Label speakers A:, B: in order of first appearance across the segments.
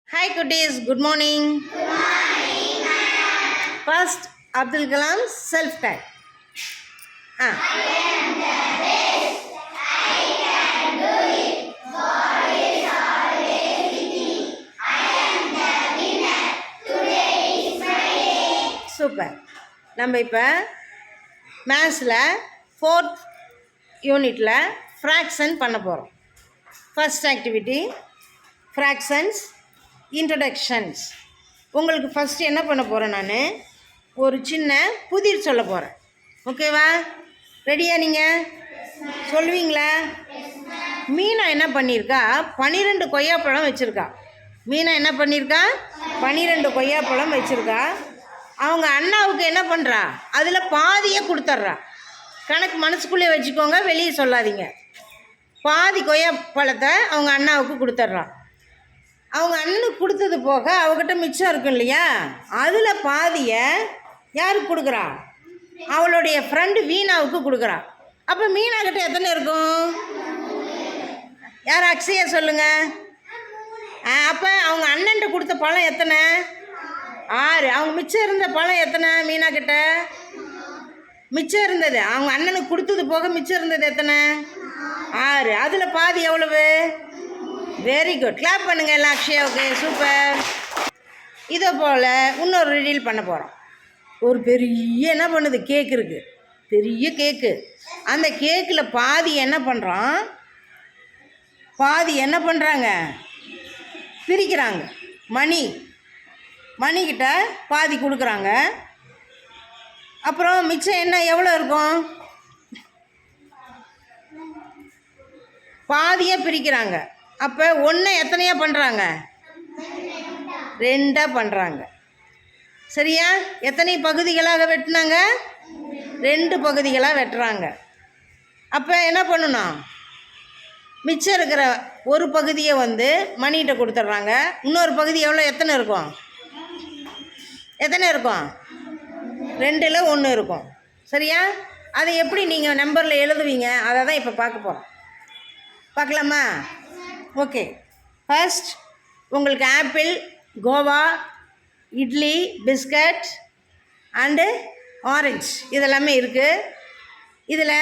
A: Hi cuties, good morning. First, Abdul Kalam's self-tag. Super. நம்ம இப்போ மேத்ஸில் 4th யூனிட்டில் fraction பண்ண போகிறோம். First activity fractions introductions. உங்களுக்கு ஃபஸ்ட்டு என்ன பண்ண போகிறேன், நான் ஒரு சின்ன புதிர் சொல்ல போகிறேன். ஓகேவா? ரெடியா? நீங்கள் சொல்லுவீங்களா? மீனா என்ன பண்ணியிருக்கா, 12 கொய்யாப்பழம் வச்சுருக்கா. மீனா என்ன பண்ணியிருக்கா, 12 கொய்யாப்பழம் வச்சுருக்கா. அவங்க அண்ணாவுக்கு என்ன பண்ணுறா, அதில் பாதியை கொடுத்துட்றா. கணக்கு மனசுக்குள்ளே வச்சுக்கோங்க, வெளியே சொல்லாதீங்க. பாதி கொய்யாப்பழத்தை அவங்க அண்ணாவுக்கு கொடுத்துட்றா. அவங்க அண்ணனுக்கு கொடுத்தது போக அவகிட்ட மிச்சம் இருக்கும் இல்லையா, அதில் பாதியை யாருக்கு கொடுக்குறா, அவளுடைய ஃப்ரெண்டு வீணாவுக்கு கொடுக்குறா. அப்போ மீனா கிட்ட எத்தனை இருக்கும்? யார் அக்ஷயா சொல்லுங்கள். அப்போ அவங்க அண்ணன்ட்ட கொடுத்த பழம் எத்தனை? 6. அவங்க மிச்சம் இருந்த பழம் எத்தனை? மீனா கிட்ட மிச்சம் இருந்தது, அவங்க அண்ணனுக்கு கொடுத்தது போக மிச்சம் இருந்தது எத்தனை? 6. அதில் பாதி எவ்வளவு? Very good. கிளாப் பண்ணுங்க எல்லாம் அக்ஷயாவுக்கு. சூப்பர். இதை போல் இன்னொரு ரீடீல் பண்ண போகிறோம். ஒரு பெரிய என்ன பண்ணுது, கேக்கு இருக்குது, பெரிய கேக்கு. அந்த கேக்கில் பாதி என்ன பண்ணுறான், பாதி என்ன பண்ணுறாங்க, பிரிக்கிறாங்க. மணிக்கிட்ட பாதி கொடுக்குறாங்க. அப்புறம் மிச்சம் என்ன எவ்வளோ இருக்கும், பாதியாக பிரிக்கிறாங்க. அப்போ ஒன்று எத்தனையாக பண்ணுறாங்க, 2 பண்ணுறாங்க. சரியா? எத்தனை பகுதிகளாக வெட்டினாங்க, 2 பகுதிகளாக வெட்டுறாங்க. அப்போ என்ன பண்ணணும், மிச்சம் இருக்கிற ஒரு பகுதியை மணிகிட்ட கொடுத்துட்றாங்க. இன்னொரு பகுதி எத்தனை இருக்கும், 2ல் 1 இருக்கும். சரியா? அதை எப்படி நீங்கள் நம்பரில் எழுதுவீங்க, அதை தான் இப்போ பார்க்க போகிறோம். பார்க்கலாமா? ஓகே. ஃபர்ஸ்ட் உங்களுக்கு apple, Goa, idli, biscuit and orange இதெல்லாமே இருக்குது. இதில்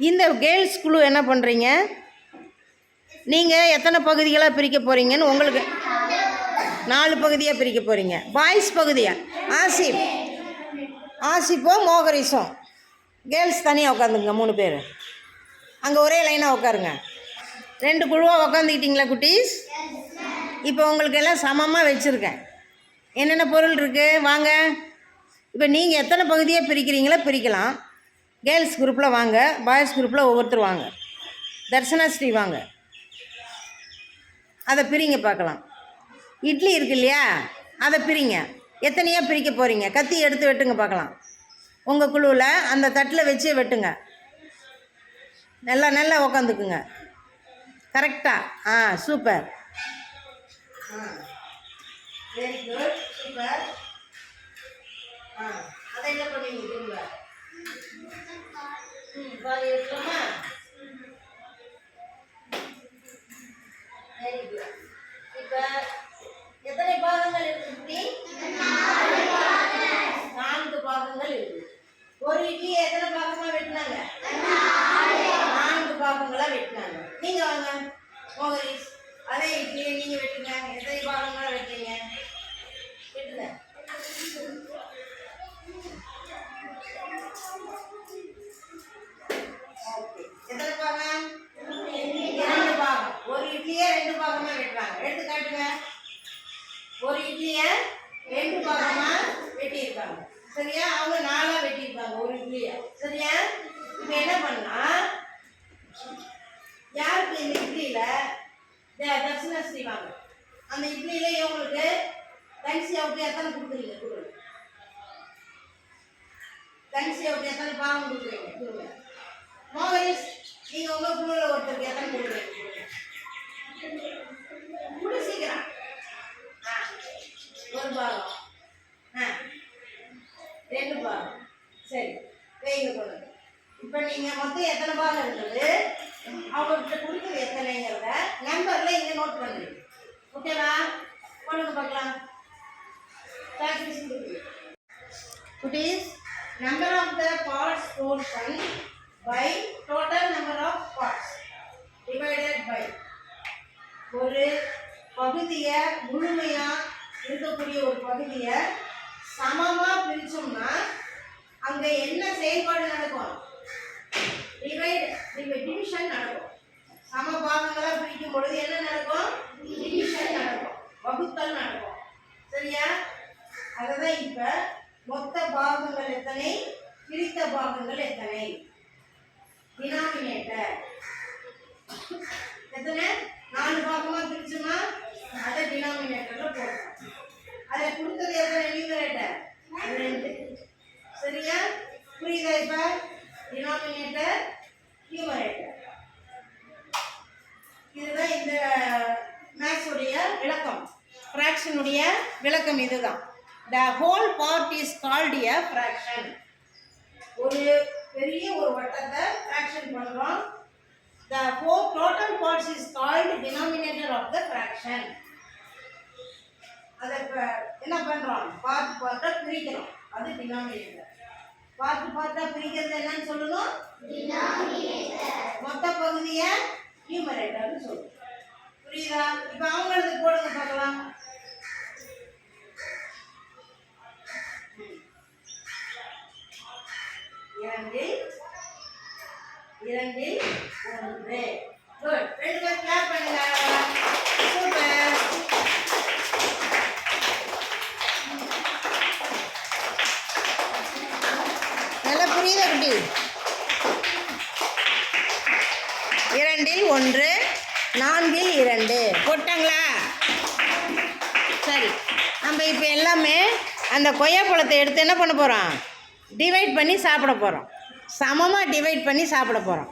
A: இந்த கேர்ள்ஸ் குழு என்ன பண்ணுறீங்க, நீங்கள் எத்தனை பகுதிகளாக பிரிக்க போகிறீங்கன்னு உங்களுக்கு 4 பகுதியாக பிரிக்க போகிறீங்க. பாய்ஸ் பகுதியாக ஆசிப்போ மோகரிஸும். கேர்ள்ஸ் தனியாக உட்காந்துங்க 3 பேர். அங்கே ஒரே லைனாக உட்காருங்க. 2 குழுவாக உட்காந்துக்கிட்டிங்களா குட்டீஸ்? இப்போ உங்களுக்கு எல்லாம் சமமாக வச்சுருக்கேன். என்னென்ன பொருள் இருக்குது வாங்க. இப்போ நீங்கள் எத்தனை பகுதியாக பிரிக்கிறீங்களோ பிரிக்கலாம். கேர்ள்ஸ் குரூப்பில் வாங்க, பாய்ஸ் குரூப்பில் ஒவ்வொருத்தர் வாங்க. தர்ஷனா ஸ்ரீ வாங்க, அதை பிரிங்க பார்க்கலாம். இட்லி இருக்கு இல்லையா, அதை பிரிங்க. எத்தனையாக பிரிக்க போகிறீங்க, கத்தி எடுத்து வெட்டுங்க பார்க்கலாம். உங்கள் குழுவில் அந்த தட்டில் வச்சு வெட்டுங்க. நல்லா உக்காந்துக்குங்க கரெக்டாக. சூப்பர். Very good. சூப்பர். அதை என்ன பண்ணுவீங்க திரும்ப? பாதி எடுக்கலாமா? Very good. இப்போ எத்தனை பாகங்கள் இருக்குது? 4 பாகங்கள் இருக்குது. ஒரு இட்லி எத்தனை பாகமாக வெட்டினாங்க? 4 பாகங்களாக வெட்டினாங்க. நீங்கள் வாங்க மோகரிஸ், அதே இட்லியை நீங்கள் வெட்டுங்க. எத்தனை பாகங்களாக வெட்டுறீங்க? வெட்டுங்க. ஓகே. எத்தனை பாகம்? 2 பாகம். ஒரு இட்லியை 2 பாகமாக வெட்டுறாங்க. எடுத்து காட்டுங்க. ஒரு இட்லியை 2 பாகமாக வெட்டியிருக்காங்க. சரியா? அவங்க 4ஆக வெட்டியிருக்காங்க ஒரு இட்லியை. சரியா? இப்போ என்ன பண்ணலாம், யாருக்கு இந்த இட்லியில் தர்ஷனா செய்வாங்க, அந்த இட்லியில் இவங்களுக்கு தனிசியாவுக்கு எத்தனை கொடுக்குறீங்க? கொடுங்க. தனிசியாவுக்கு எத்தனை பாகம் கொடுக்குறீங்க? கொடுங்க. மோகரிஸ், நீங்கள் உங்கள் குழுவில் ஒருத்தருக்கு எத்தனை கொடுக்குறீங்க? கொடு சீக்கிரம். 1 பாகம். 2 பாகம். சரி, வைங்க கொண்டு. இப்போ நீங்கள் மொத்தம் எத்தனை பாகம் இருந்தது, அவங்ககிட்ட கொடுத்தது எத்தனைங்கிறத நம்பரில் இங்கே நோட் பண்ணுறீங்க. ஓகேவா? கொண்டு It is number of the parts portion by total number of parts divided by ஒரு பகுதியை முழுமையா இருக்கக்கூடிய ஒரு பகுதியை சமமா பிரிச்சோம்னா அங்க என்ன செயல்பாடு நடக்கும்? டிவிஷன் நடக்கும். சம பாகங்களா பிரிக்கும் பொழுது என்ன நடக்கும்? டிவிஷன் நடக்கும், வகுத்தல் நடக்கும். சரியா? அதுதான் இப்ப மொத்த பாகங்கள் எத்தனை, பிரித்த பாகங்கள் எத்தனை, டினாமினேட்டர் எத்தனை, 4 பாகமா பிரிச்சோம்னா அதை டினாமினேட்டர்ல போடுறோம். அதை கொடுத்தது எத்தனை நியூமரேட்டர்? 2. சரியா? புரியுதா? இப்ப டினாமினேட்டர் நியூமரேட்டர். இதுதான் இந்த மேத்ஸ் உடைய விளக்கம், ஃபிராக்ஷன் உடைய விளக்கம் இதுதான். The whole part is called a fraction. ஒரு பெரிய ஒரு வட்டத்தை ஃபிராக்ஷன் பண்றோம். The whole total parts is called denominator of the fraction. அத என்ன பண்றோம்? பார்ட்டா பிரிக்கிறோம், அது டினாமினேட்டர். பார்ட்டா பிரிக்கிறது என்னன்னு சொல்லணும்? டினாமினேட்டர். மொத்த பகுதியை நியூமரேட்டர்னு சொல்லுவோம். புரியுதா? இப்போ அவங்களுக்கு போடுங்க பார்க்கலாம். இரண்டில் 1. குட். 2 பேர் கிளாப் பண்ணுங்க. சூப்பர். நல்லா புரியுதா குட்டி? 2 1, 4 2 போட்டாங்களா? சரி, நம்ம இப்போ எல்லாமே அந்த கொய்யாப்பழத்தை எடுத்து என்ன பண்ண போகிறோம்? டிவைட் பண்ணி சாப்பிட போகிறோம். சமமாக டிவைட் பண்ணி சாப்பிட போகிறோம்.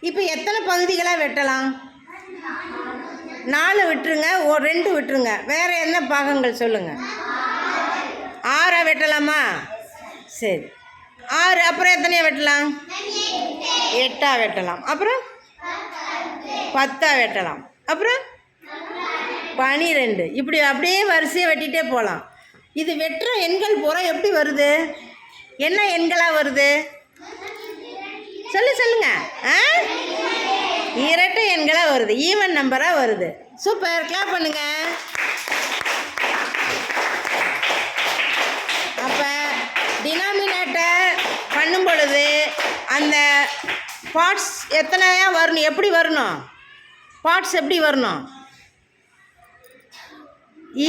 A: இப்போ எத்தனை பகுதிகளாக வெட்டலாம்? 4 விட்டுருங்க, 2 விட்டுருங்க. வேறு என்ன பாகங்கள் சொல்லுங்கள்? 6 வெட்டலாமா? சரி, 6. அப்புறம் எத்தனையாக வெட்டலாம்? 8 வெட்டலாம். அப்புறம் 10 வெட்டலாம். அப்புறம் 12. இப்படி அப்படியே வரிசையாக வெட்டிகிட்டே போகலாம். இது வெட்டுற எண்கள் பூரா எப்படி வருது? என்ன எண்களாக வருது? சொல்லுங்க. இரட்டை எண்களாக வருது, ஈவன் நம்பராக வருது. சூப்பர், கிளாப் பண்ணுங்க. அப்போ டினாமினேட்டர் பண்ணும் பொழுது அந்த பார்ட்ஸ் எத்தனையா வரணும்? எப்படி வரணும்? பார்ட்ஸ் எப்படி வரணும்?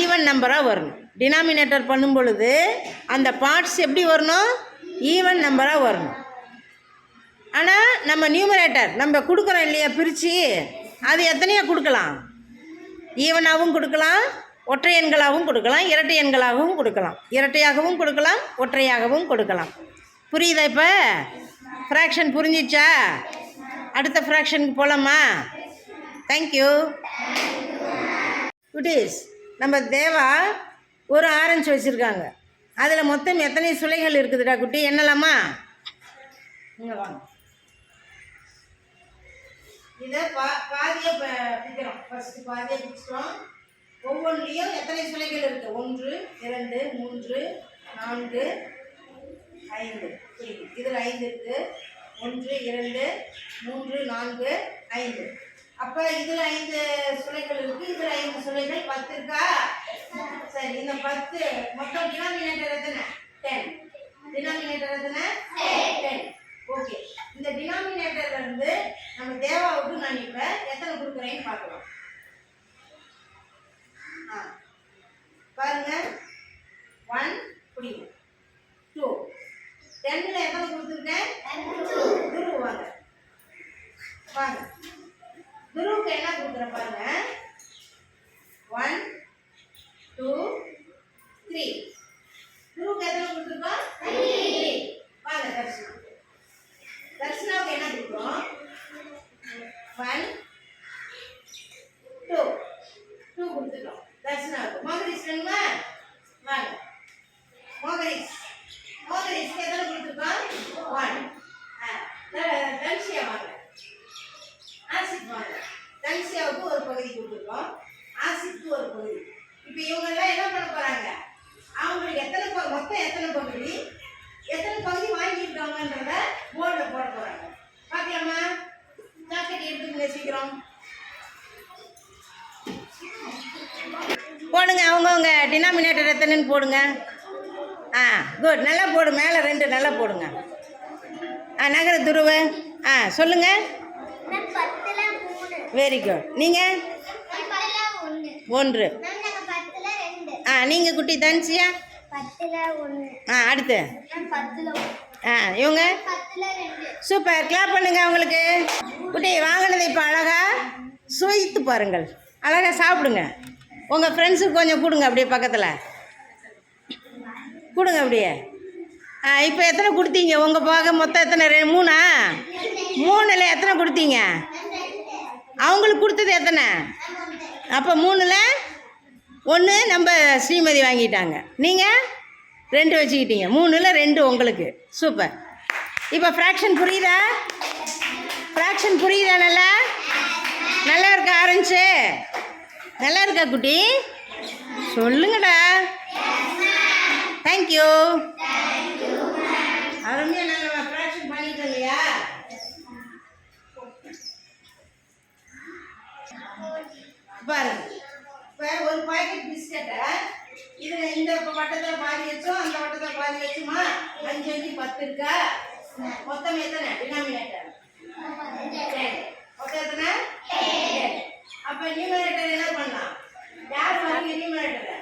A: ஈவன் நம்பராக வரணும். டினாமினேட்டர் பண்ணும் பொழுது அந்த பார்ட்ஸ் எப்படி வரணும்? ஈவன் நம்பராக வரணும். ஆனால் நம்ம நியூமரேட்டர் நம்ம கொடுக்குறோம் இல்லையா, பிரித்து, அது எத்தனையாக கொடுக்கலாம்? ஈவனாகவும் கொடுக்கலாம், ஒற்றை எண்களாகவும் கொடுக்கலாம், இரட்டை எண்களாகவும் கொடுக்கலாம். இரட்டையாகவும் கொடுக்கலாம், ஒற்றையாகவும் கொடுக்கலாம். புரியுதா? இப்போ ஃப்ராக்ஷன் புரிஞ்சிச்சா? அடுத்த ஃப்ராக்ஷனுக்கு போகலாமா? தேங்க்யூ. குட்டீஸ், நம்ம தேவா ஒரு ஆரஞ்சு வச்சுருக்காங்க. அதில் மொத்தம் எத்தனை சுளைகள் இருக்குதுடா குட்டி? என்னலாமா? இங்கே வாங்க. இதை பாதியை பிடிக்கிறோம். ஃபஸ்ட்டு பாதியை பிடிச்சிட்டோம். ஒவ்வொன்றிலையும் எத்தனை சுளைகள் இருக்குது? 1 2 3 4 5. இதில் 5 இருக்குது. 1 2 3 4 5. அப்போ இதில் 5 சுளைகள் இருக்குது, இதில் 5 சுளைகள் 10 இருக்கா? சரி, இந்த 10 மொத்தம் டினாமினேட்டர் எத்தனை? 10. டினாமினேட்டர் எத்தனை? 10. ஓகே, இந்த டினாமினேட்டர்ல இருந்து நம்ம தேவாவுக்கு நான் இப்போ எத்தனை கொடுக்குறேன்னு பார்க்கலாம். பாருங்க, 1 புரியும், 2. 10ல் எத்தனை கொடுத்துருக்கேன்? 2. துரு வாங்க வாங்க. துருவுக்கு என்ன கொடுக்குறேன் பாருங்க. 1 2 3. துருவுக்கு எத்தனை கொடுத்துருக்கோம்? 3. வாங்க தர்ஷனா. தர்ஷனாவுக்கு என்ன கொடுக்குறோம்? 1 2 கொடுத்துட்டோம் தர்ஷனாவுக்கு. மோகரிஸ் வேணுமா? வாங்க. மோகரிஸ்க்கு எத்தனை கொடுத்துருக்கோம்? 1. தன்சியா வாங்க. ஆசிக் வாங்க. தன்சியாவுக்கு ஒரு பகுதி கொடுத்துருக்கோம், ஆசிக்கு ஒரு பகுதி. இப்போ இவங்கெல்லாம் என்ன பண்ண போகிறாங்க? அவங்க போடுங்க அவங்கவுங்க டினாமினேட்டர் எத்தனைன்னு போடுங்க. ஆ குட், நல்லா போடு, மேலே 2 நல்லா போடுங்க. நகர துருவு சொல்லுங்கள். Very good. நீங்கள் 1. நீங்கள் குட்டி தன்சியா? அடுத்து இவங்க சூப்பர், கிளாப் பண்ணுங்க அவங்களுக்கு. குட்டி வாங்கினதை இப்போ அழகாக சுவைத்து பாருங்கள், அழகாக சாப்பிடுங்க. உங்கள் ஃப்ரெண்ட்ஸுக்கு கொஞ்சம் கொடுங்க, அப்படியே பக்கத்தில் கொடுங்க அப்படியே. இப்போ எத்தனை கொடுத்தீங்க உங்கள் பாக? மொத்தம் எத்தனை? 3. 3ல் எத்தனை கொடுத்தீங்க? அவங்களுக்கு கொடுத்தது எத்தனை? அப்போ 3ல் 1 நம்ம ஸ்ரீமதி வாங்கிட்டாங்க. நீங்கள் 2 வச்சுக்கிட்டீங்க. 3ல் 2 உங்களுக்கு. சூப்பர். இப்போ ஃப்ராக்ஷன் புரியுதா? ஃப்ராக்ஷன் புரியுதா? நல்லா நல்லா இருக்கா? ஆரஞ்சு நல்லா இருக்கா குட்டி? சொல்லுங்கடா. தேங்க்யூ. அருமையாக நாங்கள் ஃப்ராக்ஷன் பண்ணிட்டோம் இல்லையா? பாருங்க, இப்போ ஒரு பாக்கெட் பிஸ்கட்டை இதில் இந்த வட்டத்தில் பாதி வச்சோம், அந்த வட்டத்தில் பாதி வச்சுமா, 5 5 10 இருக்கா? மொத்தம் எத்தனை டினாமினேட்டர்? மொத்தம் எத்தனை? அப்போ நியூமரேட்டர் என்ன பண்ணலாம்? யார் வாங்கி நியூமரேட்டரை?